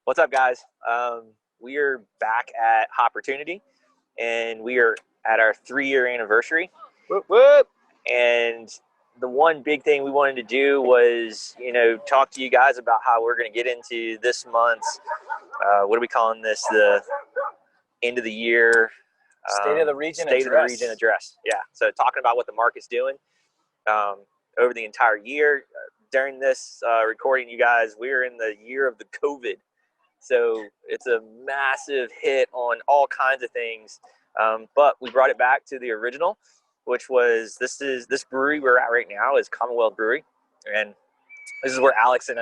What's up, guys? We are back at Opportunity, and we are at our 3-year anniversary. Whoop, whoop. And the one big thing we wanted to do was, talk to you guys about how we're going to get into this month's, what are we calling this? The end of the year State of the region State of the region address. Yeah. So talking about what the market's doing over the entire year. During this recording, you guys, we're in the year of the COVID. So it's a massive hit on all kinds of things. But we brought it back to the original, which was this brewery we're at right now is Commonwealth Brewery. And this is where Alex and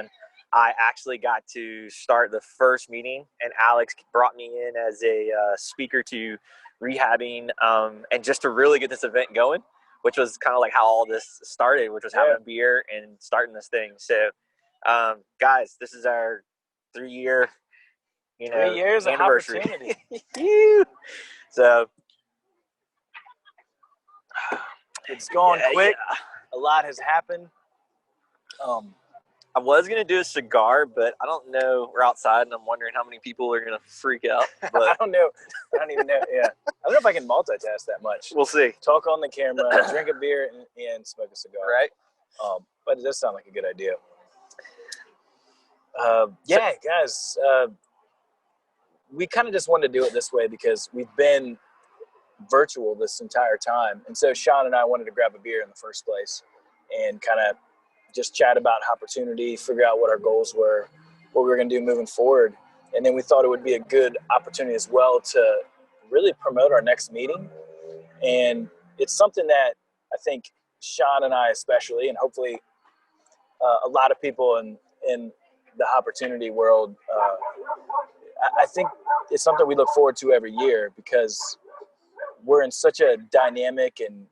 I actually got to start the first meeting. And Alex brought me in as a speaker to rehabbing and just to really get this event going, which was kind of like how all this started, which was having a beer and starting this thing. So, guys, this is our 3-year 3 years anniversary. Of opportunity. So it's going quick. Yeah. A lot has happened. I was gonna do a cigar, but I don't know. We're outside, and I'm wondering how many people are gonna freak out. But I don't know. I don't even know. Yeah, I don't know if I can multitask that much. We'll see. Talk on the camera, drink a beer, and smoke a cigar. Right. But it does sound like a good idea. Yeah, guys. We kind of just wanted to do it this way because we've been virtual this entire time. And so Sean and I wanted to grab a beer in the first place and kind of just chat about opportunity, figure out what our goals were, what we were going to do moving forward. And then we thought it would be a good opportunity as well to really promote our next meeting. And it's something that I think Sean and I especially, and hopefully a lot of people in the opportunity world, I think it's something we look forward to every year because we're in such a dynamic and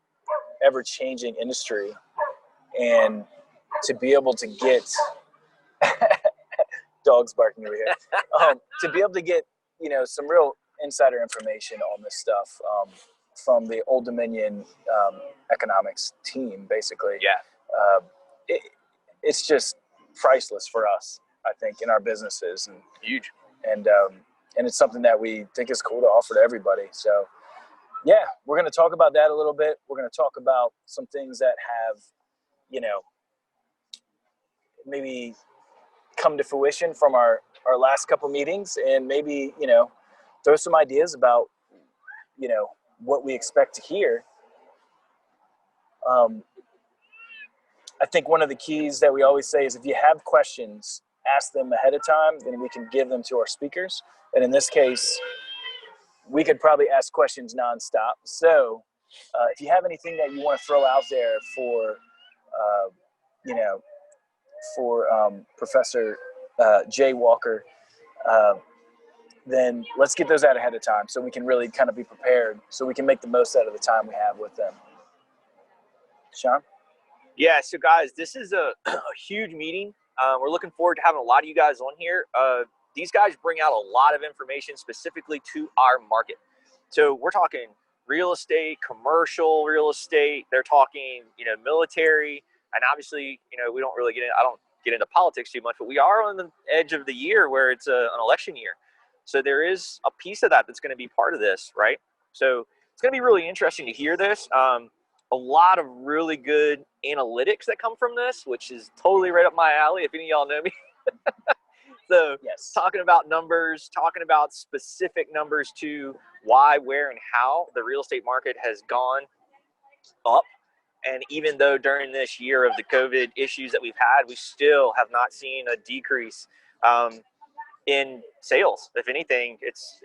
ever-changing industry. And to be able to get dogs barking over here, to be able to get, some real insider information on this stuff from the Old Dominion economics team, basically. Yeah. It's just priceless for us, I think, in our businesses. And huge. And it's something that we think is cool to offer to everybody. So, yeah, we're going to talk about that a little bit. We're going to talk about some things that have, maybe come to fruition from our last couple meetings, and maybe, throw some ideas about, what we expect to hear. I think one of the keys that we always say is if you have questions, ask them ahead of time, then we can give them to our speakers. And in this case, we could probably ask questions nonstop. So if you have anything that you want to throw out there for, Professor Jay Walker, then let's get those out ahead of time so we can really kind of be prepared so we can make the most out of the time we have with them. Sean? Yeah, so guys, this is a huge meeting. We're looking forward to having a lot of you guys on here. These guys bring out a lot of information specifically to our market. So we're talking real estate, commercial real estate. They're talking, military, and obviously, we don't really I don't get into politics too much, but we are on the edge of the year where it's an election year. So there is a piece of that that's going to be part of this, right? So it's going to be really interesting to hear this. A lot of really good analytics that come from this, which is totally right up my alley, if any of y'all know me. So yes. Talking about numbers, talking about specific numbers to why, where, and how the real estate market has gone up. And even though during this year of the COVID issues that we've had, we still have not seen a decrease in sales. If anything, it's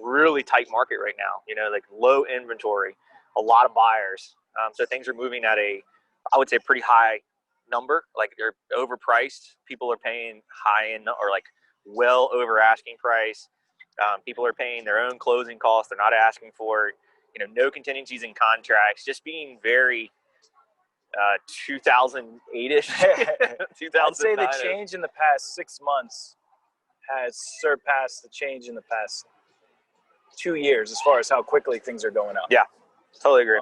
really tight market right now, like low inventory, a lot of buyers. So things are moving at I would say pretty high number. Like they're overpriced. People are paying high end or like well over asking price. People are paying their own closing costs. They're not asking for, no contingencies in contracts, just being very 2008-ish. I'd say the change in the past 6 months has surpassed the change in the past 2 years as far as how quickly things are going up. Yeah, totally agree.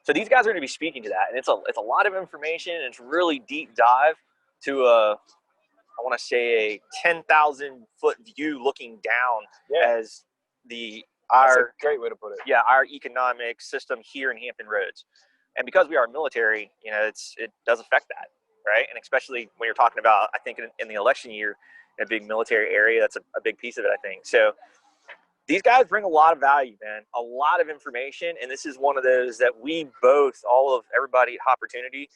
So these guys are going to be speaking to that, and it's a lot of information, and it's really deep dive to a I want to say a 10,000 foot view looking down as that's a great way to put it. Yeah, our economic system here in Hampton Roads. And because we are military, you know, it does affect that, right? And especially when you're talking about, I think in the election year, a big military area, that's a big piece of it, I think. So these guys bring a lot of value, man, a lot of information. And this is one of those that we both, everybody at Opportunity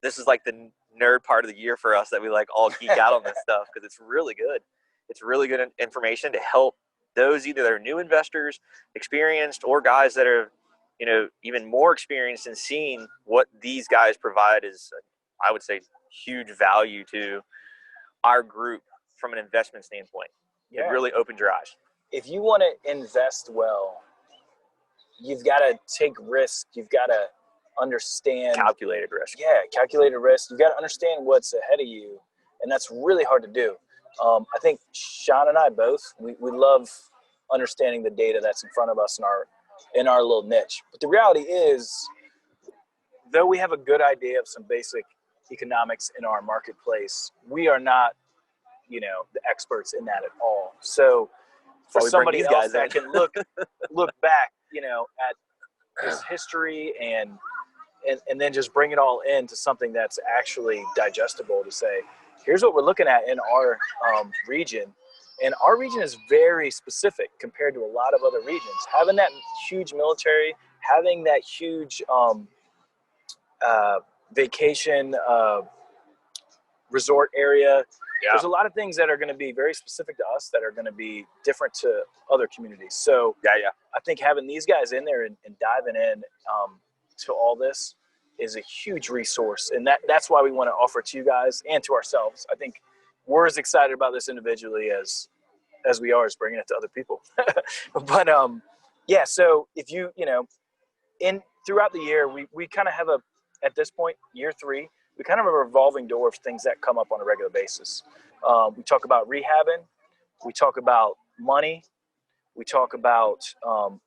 this is like the nerd part of the year for us that we like all geek out on this stuff because it's really good. It's really good information to help those either that are new investors, experienced, or guys that are, you know, even more experienced and seeing what these guys provide is, I would say, huge value to our group from an investment standpoint. Yeah. It really opened your eyes. If you want to invest well, you've got to take risk. You've got to understand calculated risk. Yeah, calculated risk. You've got to understand what's ahead of you, and that's really hard to do. I think Sean and I both we love understanding the data that's in front of us in our little niche. But the reality is, though we have a good idea of some basic economics in our marketplace, we are not, you know, the experts in that at all. So for somebody else that can look back, you know, at his history and then just bring it all into something that's actually digestible to say, here's what we're looking at in our region. And our region is very specific compared to a lot of other regions. Having that huge military, having that huge vacation resort area, there's a lot of things that are going to be very specific to us that are going to be different to other communities. So I think having these guys in there and diving in to all this is a huge resource. And that's why we want to offer to you guys and to ourselves. I think we're as excited about this individually as we are as bringing it to other people. But yeah, so if you know, throughout the year, we kind of have at this point, year 3, we kind of have a revolving door of things that come up on a regular basis. We talk about rehabbing. We talk about money. We talk about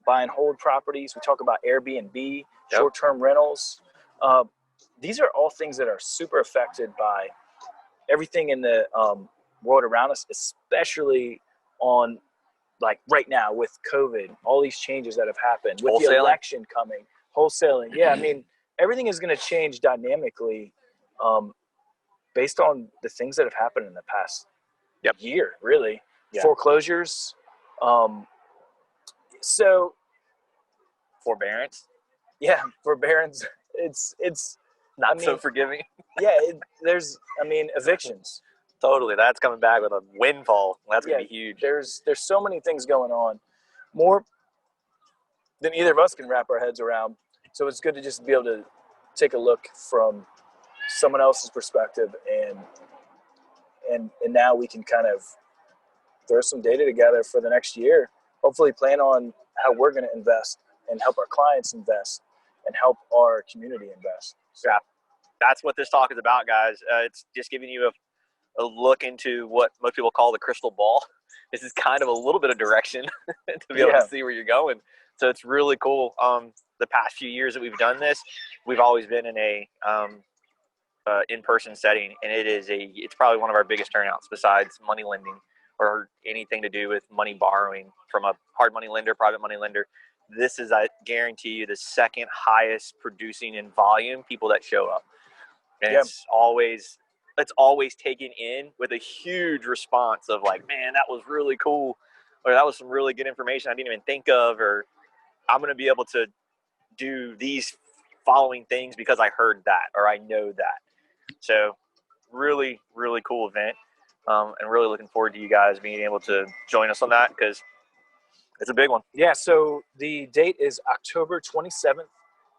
buy and hold properties. We talk about Airbnb, short-term rentals. These are all things that are super affected by everything in the world around us, especially on like right now with COVID, all these changes that have happened with the election coming, wholesaling. Yeah, I mean, everything is going to change dynamically based on the things that have happened in the past year, really. Foreclosures. So forbearance. Yeah, forbearance. It's not so forgiving. Yeah, evictions. Totally, that's coming back with a windfall. That's gonna be huge. There's so many things going on, more than either of us can wrap our heads around. So it's good to just be able to take a look from someone else's perspective, and now we can kind of throw some data together for the next year. Hopefully, plan on how we're going to invest and help our clients invest and help our community invest. So that's what this talk is about, guys. It's just giving you a look into what most people call the crystal ball. This is kind of a little bit of direction to be able to see where you're going. So it's really cool. The past few years that we've done this, we've always been in a in-person setting, and it's probably one of our biggest turnouts besides money lending or anything to do with money borrowing from a hard money lender, private money lender. This is, I guarantee you, the second highest producing in volume people that show up. And it's always taken in with a huge response of like, man, that was really cool, or that was some really good information I didn't even think of, or I'm going to be able to do these following things because I heard that or I know that. So really, really cool event, and really looking forward to you guys being able to join us on that because it's a big one. Yeah, so the date is October 27th.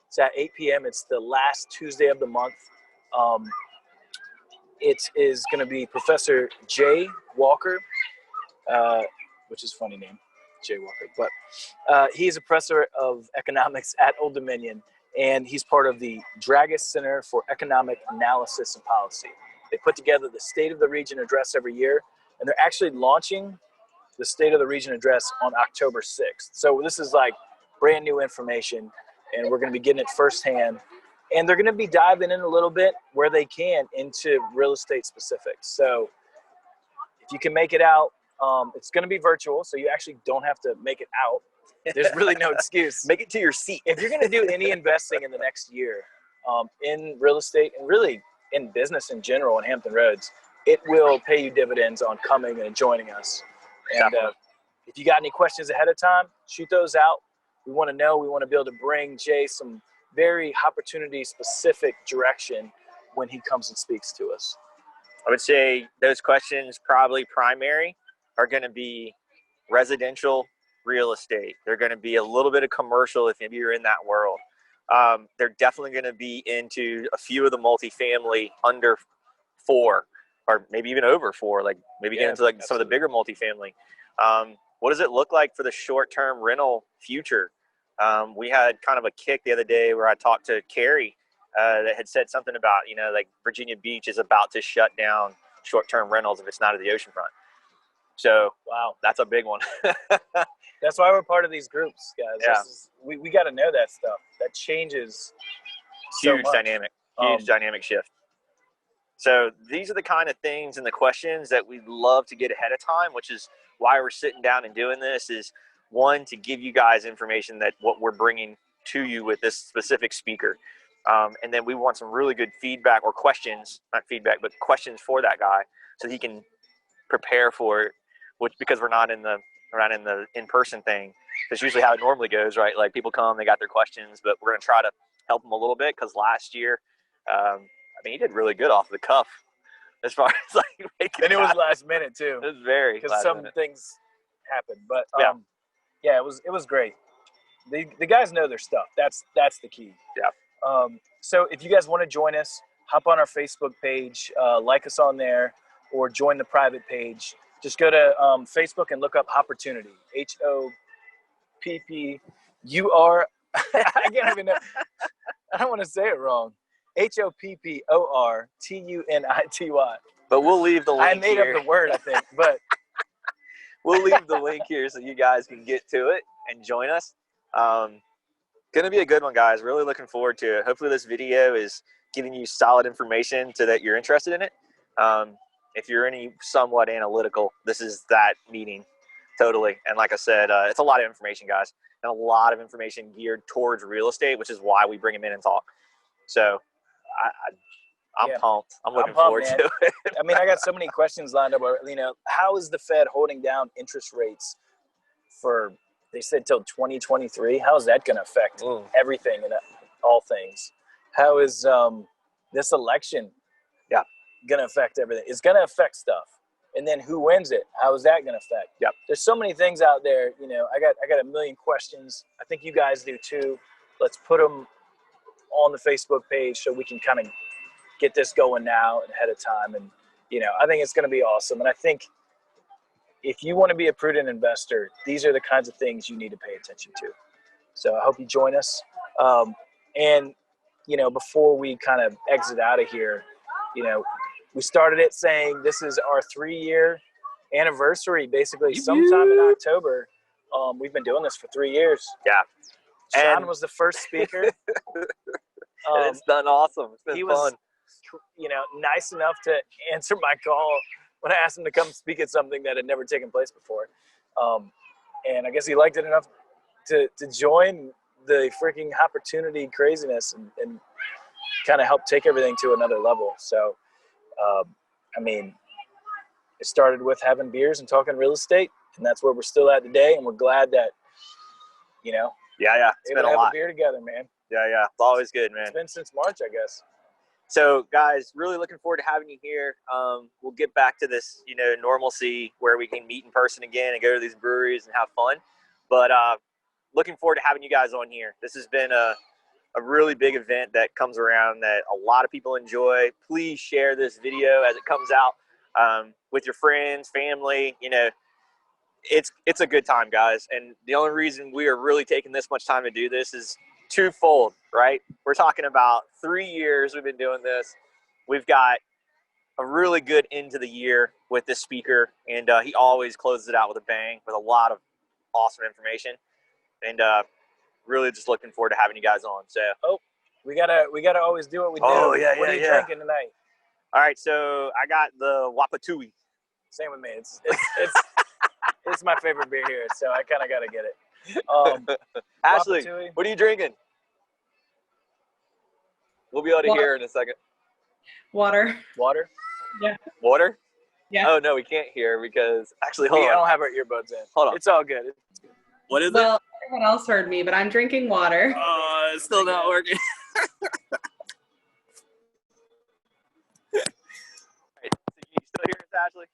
It's at 8 p.m. It's the last Tuesday of the month. It is going to be Professor Jay Walker, which is a funny name, Jay Walker. But he is a professor of economics at Old Dominion, and he's part of the Dragus Center for Economic Analysis and Policy. They put together the State of the Region Address every year, and they're actually launching the State of the Region Address on October 6th. So this is like brand new information, and we're going to be getting it firsthand And they're going to be diving in a little bit where they can into real estate specifics. So if you can make it out, it's going to be virtual, so you actually don't have to make it out. There's really no excuse. Make it to your seat. If you're going to do any investing in the next year in real estate and really in business in general in Hampton Roads, it will pay you dividends on coming and joining us. And if you got any questions ahead of time, shoot those out. We want to know. We want to be able to bring Jay some very opportunity-specific direction when he comes and speaks to us. I would say those questions probably primary are going to be residential real estate. They're going to be a little bit of commercial if you're in that world. They're definitely going to be into a few of the multifamily under 4 or maybe even over 4, like maybe get into like some of the bigger multifamily. What does it look like for the short-term rental future? We had kind of a kick the other day where I talked to Carrie that had said something about, like Virginia Beach is about to shut down short-term rentals if it's not at the oceanfront. So, wow, that's a big one. That's why we're part of these groups, guys. Yeah. We got to know that stuff. That changes so huge much. Huge dynamic shift. So these are the kind of things and the questions that we'd love to get ahead of time, which is why we're sitting down and doing this, is one, to give you guys information that what we're bringing to you with this specific speaker. And then we want some really good feedback or questions, not feedback, but questions for that guy so he can prepare for it, which, because we're not in the in-person thing. That's usually how it normally goes, right? Like people come, they got their questions, but we're going to try to help them a little bit because last year, he did really good off the cuff as far as like making and it was last minute too. It was very because some things happened, but it was great. The guys know their stuff. That's the key. Yeah. So if you guys want to join us, hop on our Facebook page, like us on there, or join the private page. Just go to Facebook and look up Hopportunity. HOPPUR. I can't even know. I don't want to say it wrong. HOPPORTUNITY. But we'll leave the link. I made here. up the word, I think, but we'll leave the link here so you guys can get to it and join us. Gonna be a good one, guys. Really looking forward to it. Hopefully this video is giving you solid information so that you're interested in it. If you're any somewhat analytical, this is that meeting, totally. And like I said, it's a lot of information, guys, and a lot of information geared towards real estate, which is why we bring them in and talk. So I'm pumped. I'm looking forward to it. I got so many questions lined up. How is the Fed holding down interest rates for, they said, till 2023? How is that going to affect everything and all things? How is this election going to affect everything? It's going to affect stuff. And then who wins it? How is that going to affect? Yep. There's so many things out there. I got a million questions. I think you guys do too. Let's put them on the Facebook page so we can kind of get this going now and ahead of time. And, I think it's going to be awesome. And I think if you want to be a prudent investor, these are the kinds of things you need to pay attention to. So I hope you join us. And, before we kind of exit out of here, we started it saying this is our 3-year anniversary, basically sometime in October. We've been doing this for 3 years. Yeah. Sean was the first speaker. And it's done awesome. It's been fun. He was, nice enough to answer my call when I asked him to come speak at something that had never taken place before. And I guess he liked it enough to join the freaking opportunity craziness and kind of help take everything to another level. So, it started with having beers and talking real estate, and that's where we're still at today. And we're glad that, it's been a lot. A beer together, man. Yeah. It's always good, man. It's been since March, I guess. So, guys, really looking forward to having you here. We'll get back to this, normalcy where we can meet in person again and go to these breweries and have fun. But looking forward to having you guys on here. This has been a really big event that comes around that a lot of people enjoy. Please share this video as it comes out with your friends, family. It's a good time, guys. And the only reason we are really taking this much time to do this is twofold, right? We're talking about 3 years we've been doing this. We've got a really good end to the year with this speaker, and he always closes it out with a bang with a lot of awesome information. And really just looking forward to having you guys on. So, We gotta always do what we do. Oh, yeah, What are you yeah. drinking tonight? All right, so I got the Wapatui. Same with me. It's my favorite beer here, so I kind of gotta get it. Ashley, Wapatui. what are you drinking? We'll be able to Water. hear in a second. Water. Water. Yeah. Water? Yeah. Oh no, we can't hear because actually, hold I on. don't have our earbuds in. Hold on. It's all good. What is Well, everyone else heard me, but I'm drinking water. it? It's still not working. So you still hear us, Ashley?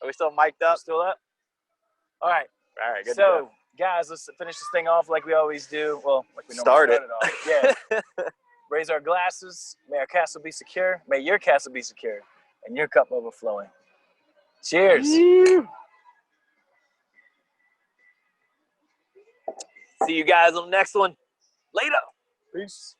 Are we still mic'd up? Still up? All right. All right, good. So, guys, let's finish this thing off like we always do. Well, like we Start normally it. start it off. Yeah. Raise our glasses. May our castle be secure. May your castle be secure, and your cup overflowing. Cheers. See you guys on the next one. Later. Peace.